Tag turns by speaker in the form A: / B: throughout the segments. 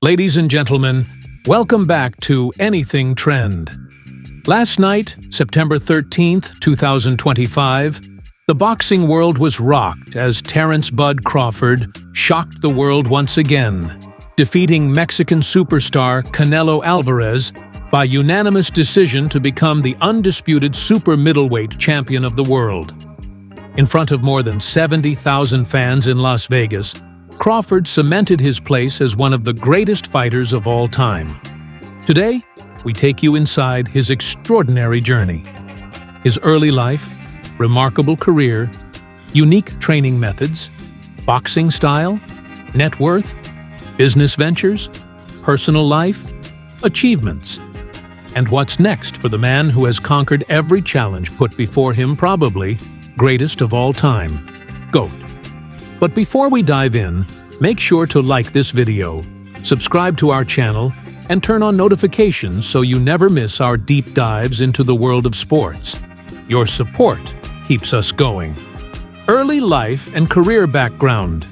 A: Ladies and gentlemen, welcome back to Anything Trend. Last night, September 13th, 2025, the boxing world was rocked as Terence "Bud" Crawford shocked the world once again, defeating Mexican superstar Canelo Alvarez by unanimous decision to become the undisputed super middleweight champion of the world. In front of more than 70,000 fans in Las Vegas, Crawford cemented his place as one of the greatest fighters of all time. Today, we take you inside his extraordinary journey. His early life, remarkable career, unique training methods, boxing style, net worth, business ventures, personal life, achievements, and what's next for the man who has conquered every challenge put before him, probably greatest of all time, GOAT. But before we dive in, make sure to like this video, subscribe to our channel, and turn on notifications so you never miss our deep dives into the world of sports. Your support keeps us going. Early life and career background.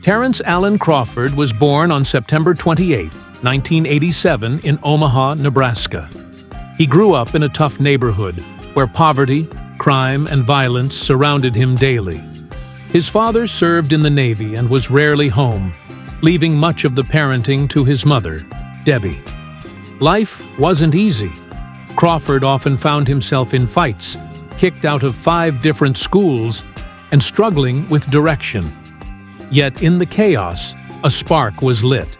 A: Terence Allen Crawford was born on September 28, 1987 in Omaha, Nebraska. He grew up in a tough neighborhood where poverty, crime, and violence surrounded him daily. His father served in the Navy and was rarely home, leaving much of the parenting to his mother, Debbie. Life wasn't easy. Crawford often found himself in fights, kicked out of 5 different schools, and struggling with direction. Yet in the chaos, a spark was lit.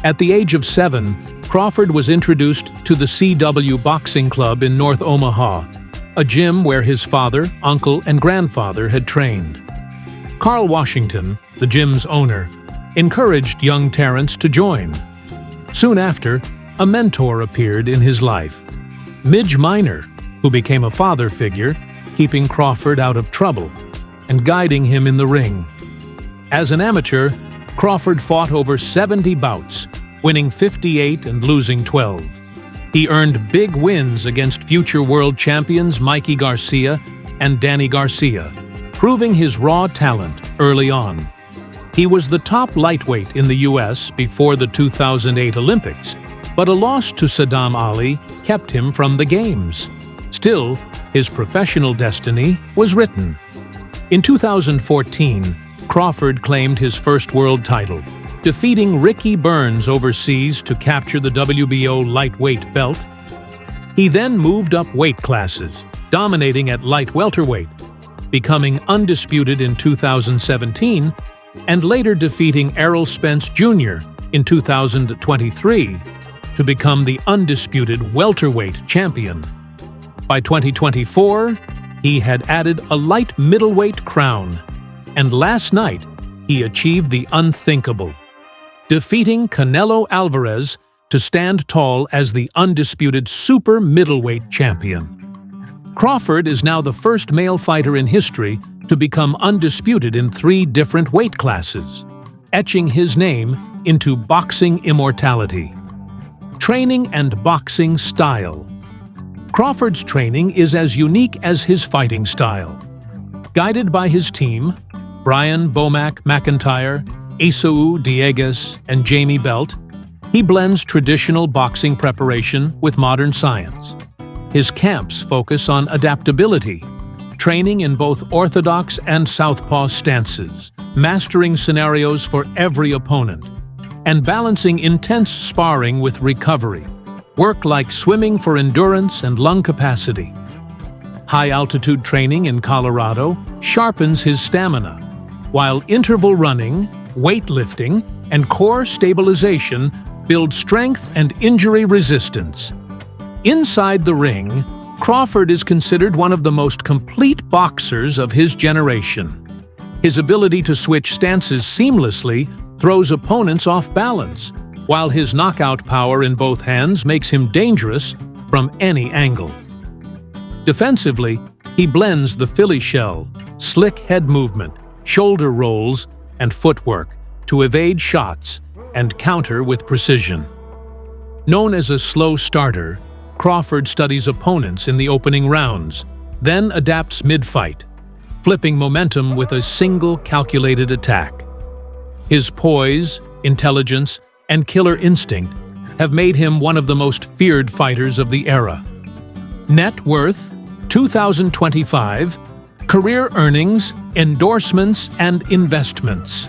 A: At the age of 7, Crawford was introduced to the CW Boxing Club in North Omaha, a gym where his father, uncle, and grandfather had trained. Carl Washington, the gym's owner, encouraged young Terence to join. Soon after, a mentor appeared in his life, Midge Minor, who became a father figure, keeping Crawford out of trouble and guiding him in the ring. As an amateur, Crawford fought over 70 bouts, winning 58 and losing 12. He earned big wins against future world champions Mikey Garcia and Danny Garcia, proving his raw talent early on. He was the top lightweight in the U.S. before the 2008 Olympics, but a loss to Saddam Ali kept him from the Games. Still, his professional destiny was written. In 2014, Crawford claimed his first world title, defeating Ricky Burns overseas to capture the WBO lightweight belt. He then moved up weight classes, dominating at light welterweight, becoming undisputed in 2017, and later defeating Errol Spence Jr. in 2023 to become the undisputed welterweight champion. By 2024, he had added a light middleweight crown, and last night he achieved the unthinkable, defeating Canelo Alvarez to stand tall as the undisputed super middleweight champion. Crawford is now the first male fighter in history to become undisputed in 3 different weight classes, etching his name into boxing immortality. Training and boxing style. Crawford's training is as unique as his fighting style. Guided by his team, Brian Bomac McIntyre, Esau Dieguez, and Jamie Belt, he blends traditional boxing preparation with modern science. His camps focus on adaptability, training in both orthodox and southpaw stances, mastering scenarios for every opponent, and balancing intense sparring with recovery, work like swimming for endurance and lung capacity. High-altitude training in Colorado sharpens his stamina, while interval running, weightlifting, and core stabilization build strength and injury resistance. Inside the ring, Crawford is considered one of the most complete boxers of his generation. His ability to switch stances seamlessly throws opponents off balance, while his knockout power in both hands makes him dangerous from any angle. Defensively, he blends the Philly shell, slick head movement, shoulder rolls, and footwork to evade shots and counter with precision. Known as a slow starter, Crawford studies opponents in the opening rounds, then adapts mid-fight, flipping momentum with a single calculated attack. His poise, intelligence, and killer instinct have made him one of the most feared fighters of the era. Net worth, 2025, career earnings, endorsements, and investments.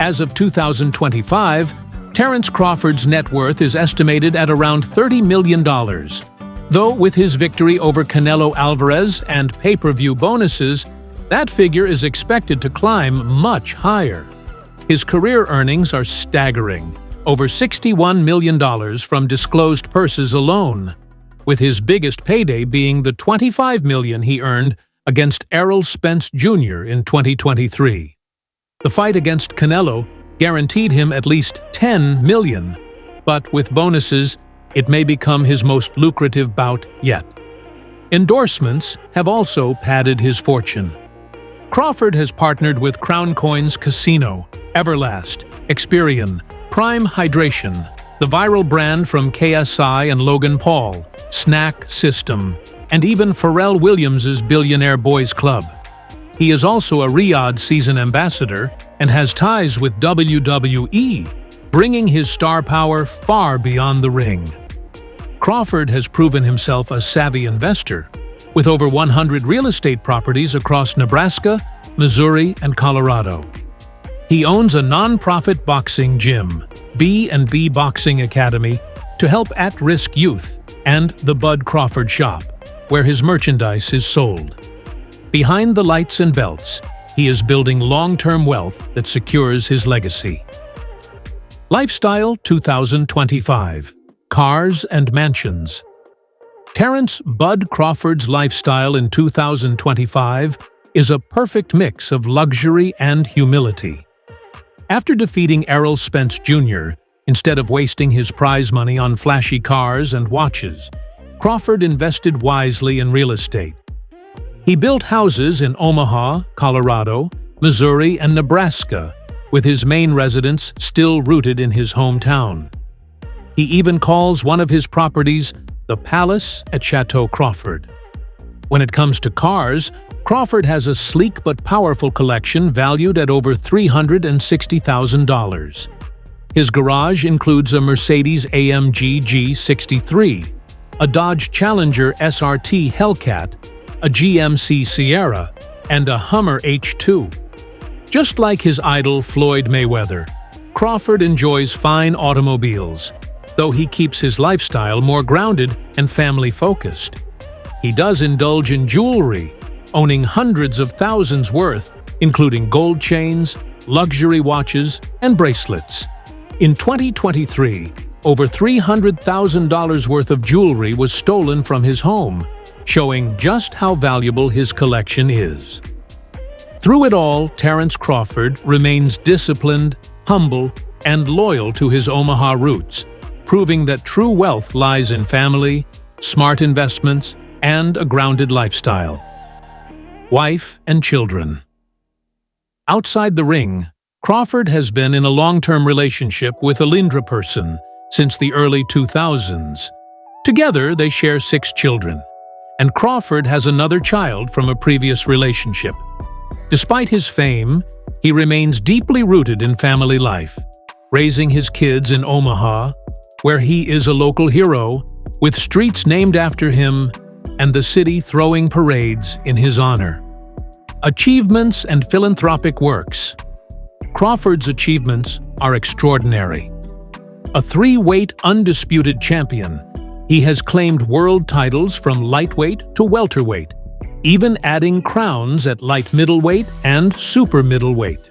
A: As of 2025, Terence Crawford's net worth is estimated at around $30 million, though with his victory over Canelo Alvarez and pay-per-view bonuses, that figure is expected to climb much higher. His career earnings are staggering, over $61 million from disclosed purses alone, with his biggest payday being the $25 million he earned against Errol Spence Jr. in 2023. The fight against Canelo guaranteed him at least $10 million, but with bonuses, it may become his most lucrative bout yet. Endorsements have also padded his fortune. Crawford has partnered with Crown Coins Casino, Everlast, Experian, Prime Hydration, the viral brand from KSI and Logan Paul, Snack System, and even Pharrell Williams' Billionaire Boys Club. He is also a Riyadh season ambassador and has ties with WWE, bringing his star power far beyond the ring. Crawford has proven himself a savvy investor, with over 100 real estate properties across Nebraska, Missouri, and Colorado. He owns a non-profit boxing gym, B&B Boxing Academy, to help at-risk youth, and the Bud Crawford Shop, where his merchandise is sold. Behind the lights and belts, he is building long-term wealth that secures his legacy. Lifestyle 2025. Cars and mansions. Terence "Bud" Crawford's lifestyle in 2025 is a perfect mix of luxury and humility. After defeating Errol Spence Jr., instead of wasting his prize money on flashy cars and watches, Crawford invested wisely in real estate. He built houses in Omaha, Colorado, Missouri, and Nebraska, with his main residence still rooted in his hometown. He even calls one of his properties the Palace at Chateau Crawford. When it comes to cars, Crawford has a sleek but powerful collection valued at over $360,000. His garage includes a Mercedes-AMG G63, a Dodge Challenger SRT Hellcat, a GMC Sierra, and a Hummer H2. Just like his idol Floyd Mayweather, Crawford enjoys fine automobiles, though he keeps his lifestyle more grounded and family-focused. He does indulge in jewelry, owning hundreds of thousands worth, including gold chains, luxury watches, and bracelets. In 2023, over $300,000 worth of jewelry was stolen from his home, showing just how valuable his collection is. Through it all, Terence Crawford remains disciplined, humble, and loyal to his Omaha roots, proving that true wealth lies in family, smart investments, and a grounded lifestyle. Wife and children. Outside the ring, Crawford has been in a long-term relationship with a Lindra person since the early 2000s. Together, they share 6 children, and Crawford has another child from a previous relationship. Despite his fame, he remains deeply rooted in family life, raising his kids in Omaha, where he is a local hero, with streets named after him and the city throwing parades in his honor. Achievements and philanthropic works. Crawford's achievements are extraordinary. A 3-weight undisputed champion, he has claimed world titles from lightweight to welterweight, even adding crowns at light middleweight and super middleweight.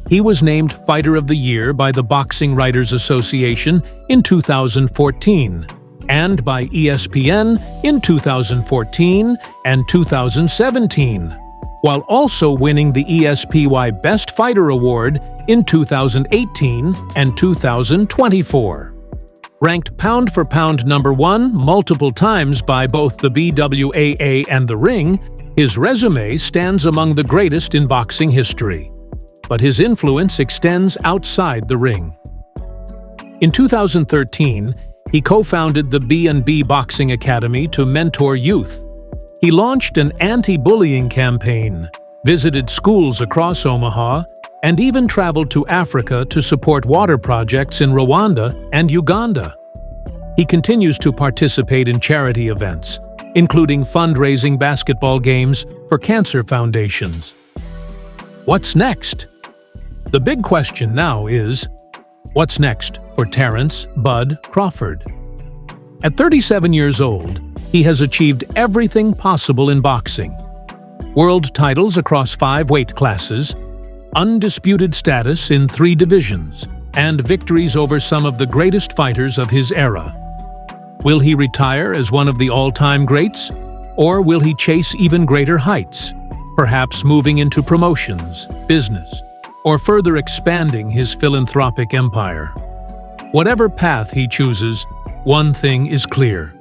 A: He was named Fighter of the Year by the Boxing Writers Association in 2014 and by ESPN in 2014 and 2017, while also winning the ESPY Best Fighter Award in 2018 and 2024. Ranked pound-for-pound #1 multiple times by both the BWAA and The Ring, his resume stands among the greatest in boxing history. But his influence extends outside the ring. In 2013, he co-founded the B&B Boxing Academy to mentor youth. He launched an anti-bullying campaign, visited schools across Omaha, and even traveled to Africa to support water projects in Rwanda and Uganda. He continues to participate in charity events, including fundraising basketball games for cancer foundations. What's next? The big question now is, what's next for Terence "Bud" Crawford? At 37 years old, he has achieved everything possible in boxing. World titles across 5 weight classes, undisputed status in 3 divisions, and victories over some of the greatest fighters of his era. Will he retire as one of the all-time greats? Or will he chase even greater heights, perhaps moving into promotions, business, or further expanding his philanthropic empire? Whatever path he chooses, one thing is clear.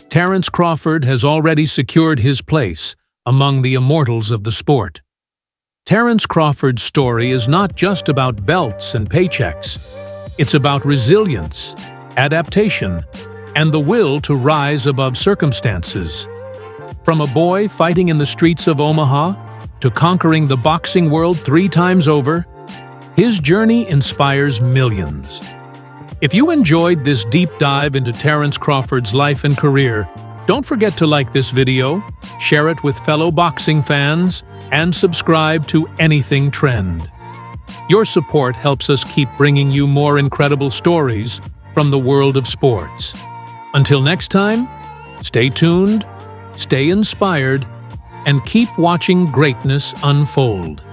A: Terence Crawford has already secured his place among the immortals of the sport. Terence Crawford's story is not just about belts and paychecks. It's about resilience, adaptation, and the will to rise above circumstances. From a boy fighting in the streets of Omaha to conquering the boxing world 3 times over, his journey inspires millions. If you enjoyed this deep dive into Terence Crawford's life and career, don't forget to like this video, share it with fellow boxing fans, and subscribe to Anything Trend. Your support helps us keep bringing you more incredible stories from the world of sports. Until next time, stay tuned, stay inspired, and keep watching greatness unfold.